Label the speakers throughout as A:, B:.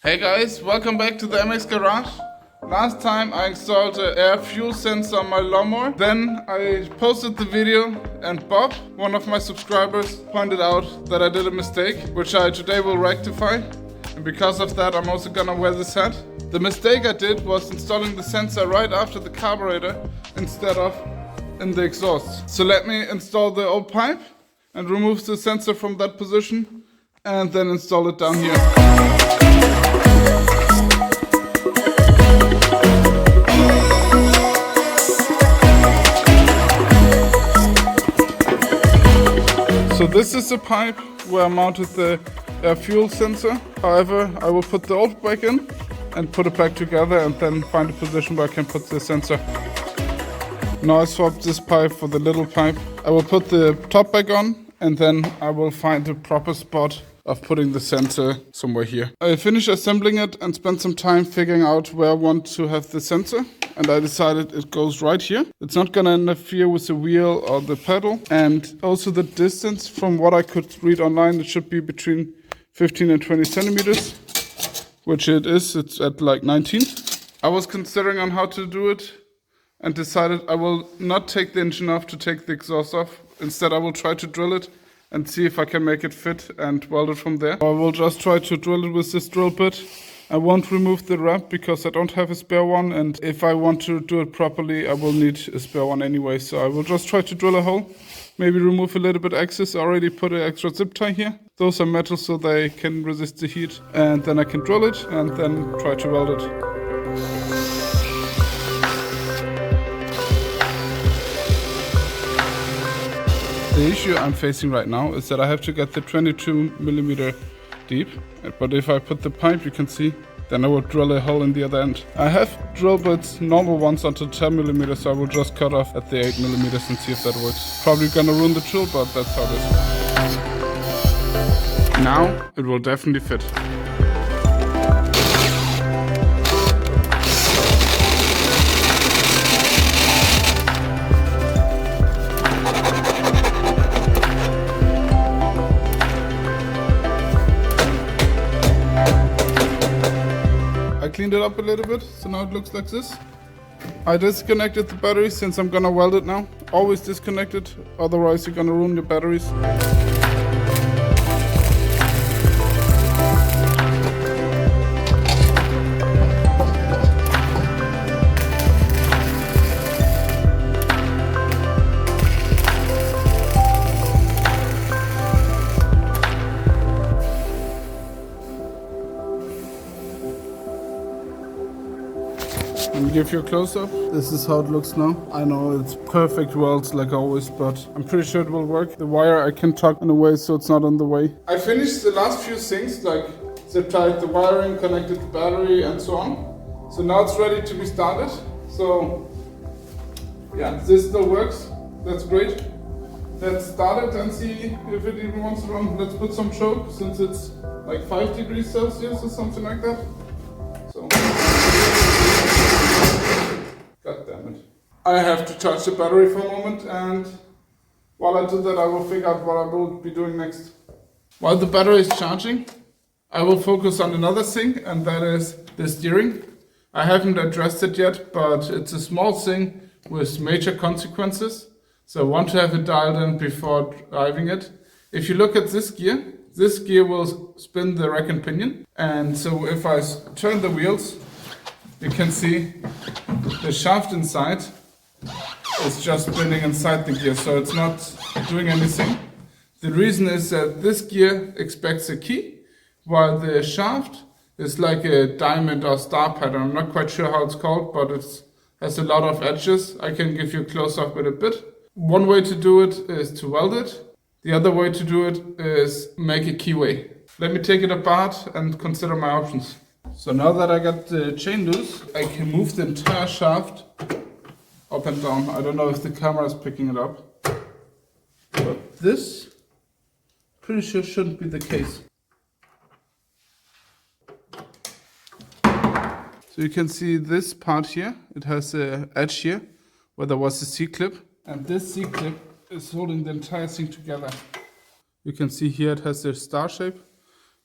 A: Hey guys, welcome back to the MX Garage. Last time I installed an air fuel sensor on my lawnmower. Then I posted the video and Bob, one of my subscribers, pointed out that I did a mistake, which I today will rectify. And because of that, I'm also gonna wear this hat. The mistake I did was installing the sensor right after the carburetor instead of in the exhaust. So let me install the old pipe and remove the sensor from that position and then install it down here. So this is the pipe where I mounted the air fuel sensor. However, I will put the old back in and put it back together and then find a position where I can put the sensor. Now I swapped this pipe for the little pipe. I will put the top back on and then I will find the proper spot of putting the sensor somewhere here. I finished assembling it and spent some time figuring out where I want to have the sensor. And I decided it goes right here. It's not gonna interfere with the wheel or the pedal. And also the distance, from what I could read online, it should be between 15 and 20 centimeters, which it is. It's at like 19. I was considering on how to do it and decided I will not take the engine off to take the exhaust off. Instead, I will try to drill it and see if I can make it fit and weld it from there. I will just try to drill it with this drill bit. I won't remove the wrap because I don't have a spare one, and if I want to do it properly, I will need a spare one anyway. So I will just try to drill a hole, maybe remove a little bit excess. I already put an extra zip tie here. Those are metal so they can resist the heat, and then I can drill it and then try to weld it. The issue I'm facing right now is that I have to get the 22mm deep, but if I put the pipe, you can see, then I will drill a hole in the other end. I have drill bits, normal ones until 10mm, so I will just cut off at the 8mm and see if that works. Probably gonna ruin the drill, but that's how it is. Now it will definitely fit. Cleaned it up a little bit, so now it looks like this. I disconnected the battery since I'm gonna weld it now. Always disconnect it, otherwise you're gonna ruin your batteries. Let me give you a close-up. This is how it looks now. I know it's perfect welds like always, but I'm pretty sure it will work. The wire I can tuck in a way so it's not on the way. I finished the last few things, like zip tied the wiring, connected the battery and so on. So now it's ready to be started. So yeah, this still works. That's great. Let's start it and see if it even wants to run. Let's put some choke since it's like 5 degrees Celsius or something like that. So. God damn it. I have to charge the battery for a moment, and while I do that I will figure out what I will be doing next. While the battery is charging, I will focus on another thing, and that is the steering. I haven't addressed it yet, but it's a small thing with major consequences. So I want to have it dialed in before driving it. If you look at this gear will spin the rack and pinion. And so if I turn the wheels, you can see the shaft inside is just spinning inside the gear, so it's not doing anything. The reason is that this gear expects a key, while the shaft is like a diamond or star pattern. I'm not quite sure how it's called, but it has a lot of edges. I can give you a close-up with a bit. One way to do it is to weld it. The other way to do it is make a keyway. Let me take it apart and consider my options. So now that I got the chain loose, I can move the entire shaft up and down. I don't know if the camera is picking it up, but this, pretty sure shouldn't be the case. So you can see this part here, it has an edge here where there was a C-clip, and this C-clip is holding the entire thing together. You can see here it has a star shape,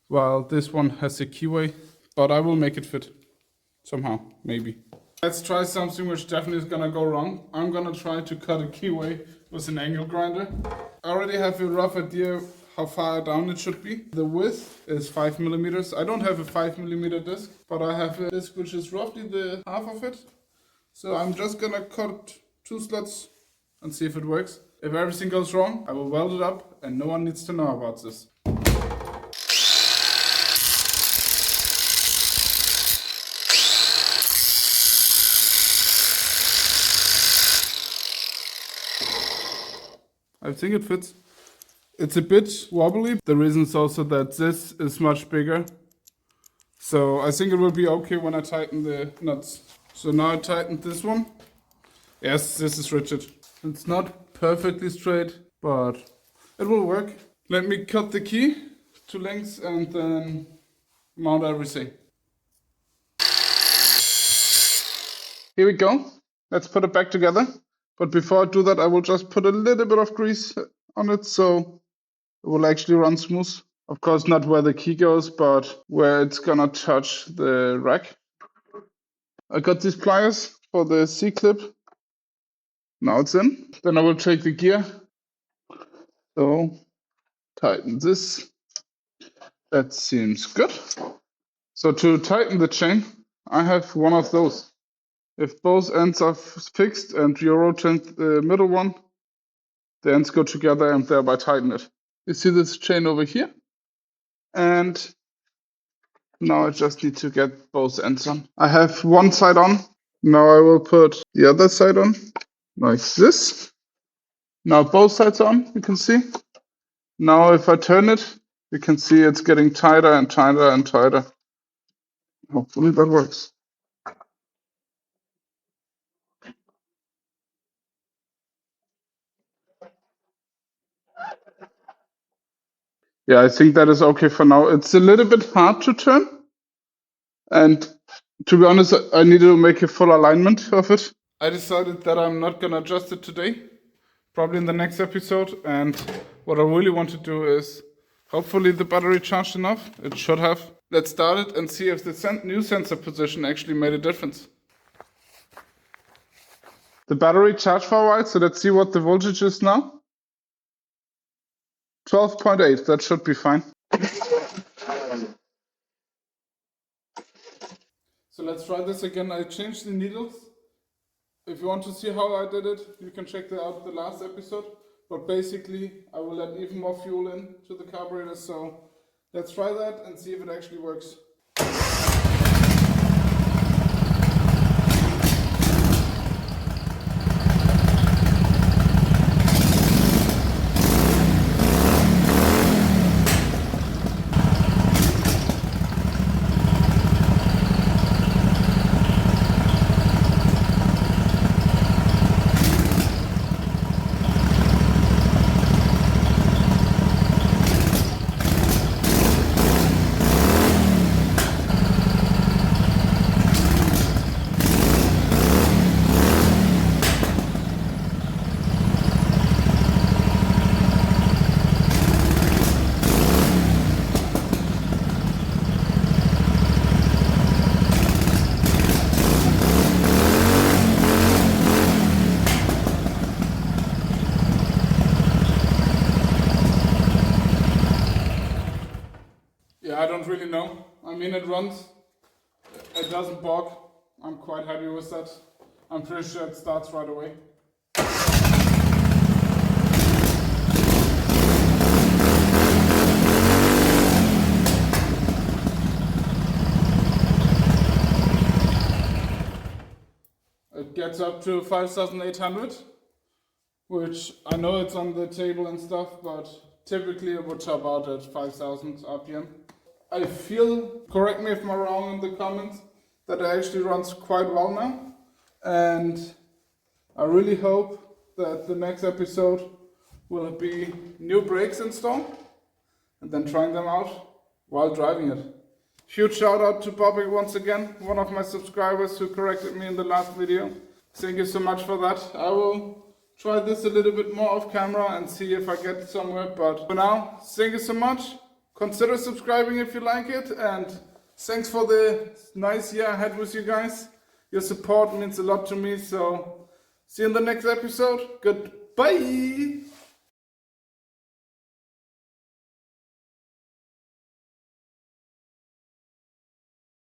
A: while this one has a keyway. but I will make it fit somehow, maybe. Let's try something which definitely is gonna go wrong. I'm gonna try to cut a keyway with an angle grinder. I already have a rough idea how far down it should be. The width is 5 millimeters. I don't have a 5 millimeter disc, but I have a disc which is roughly the half of it. So I'm just gonna cut 2 slots and see if it works. If everything goes wrong, I will weld it up and no one needs to know about this. I think it fits. It's a bit wobbly. The reason is also that this is much bigger. So I think it will be okay when I tighten the nuts. So now I tightened this one. Yes, this is rigid. It's not perfectly straight, but it will work. Let me cut the key to lengths and then mount everything. Here we go. Let's put it back together. But before I do that, I will just put a little bit of grease on it so it will actually run smooth. Of course, not where the key goes, but where it's gonna touch the rack. I got these pliers for the C-clip. Now it's in. Then I will take the gear. So, tighten this. That seems good. So to tighten the chain, I have one of those. If both ends are fixed and you rotate the middle one, the ends go together and thereby tighten it. You see this chain over here? And now I just need to get both ends on. I have one side on. Now I will put the other side on, like this. Now both sides on, you can see. Now if I turn it, you can see it's getting tighter and tighter and tighter. Hopefully that works. Yeah, I think that is okay for now. It's a little bit hard to turn. And to be honest, I needed to make a full alignment of it. I decided that I'm not gonna adjust it today, probably in the next episode. And what I really want to do is, hopefully the battery charged enough. It should have. Let's start it and see if the new sensor position actually made a difference. The battery charged for a while, so let's see what the voltage is now. 12.8, that should be fine. So let's try this again. I changed the needles. If you want to see how I did it, you can check out the last episode. But basically, I will let even more fuel in to the carburetor. So let's try that and see if it actually works. Yeah, I don't really know. I mean, it runs. It doesn't bog. I'm quite happy with that. I'm pretty sure it starts right away. It gets up to 5,800, which I know it's on the table and stuff, but typically it would top out at 5,000 RPM. I feel, correct me if I'm wrong in the comments, that it actually runs quite well now. And I really hope that the next episode will be new brakes installed and then trying them out while driving it. Huge shout out to Bobby once again, one of my subscribers who corrected me in the last video. Thank you so much for that. I will try this a little bit more off camera and see if I get somewhere. But for now, thank you so much. Consider subscribing if you like it, and Thanks for the nice year I had with you guys. Your support means a lot to me, so see you in the next episode. Goodbye!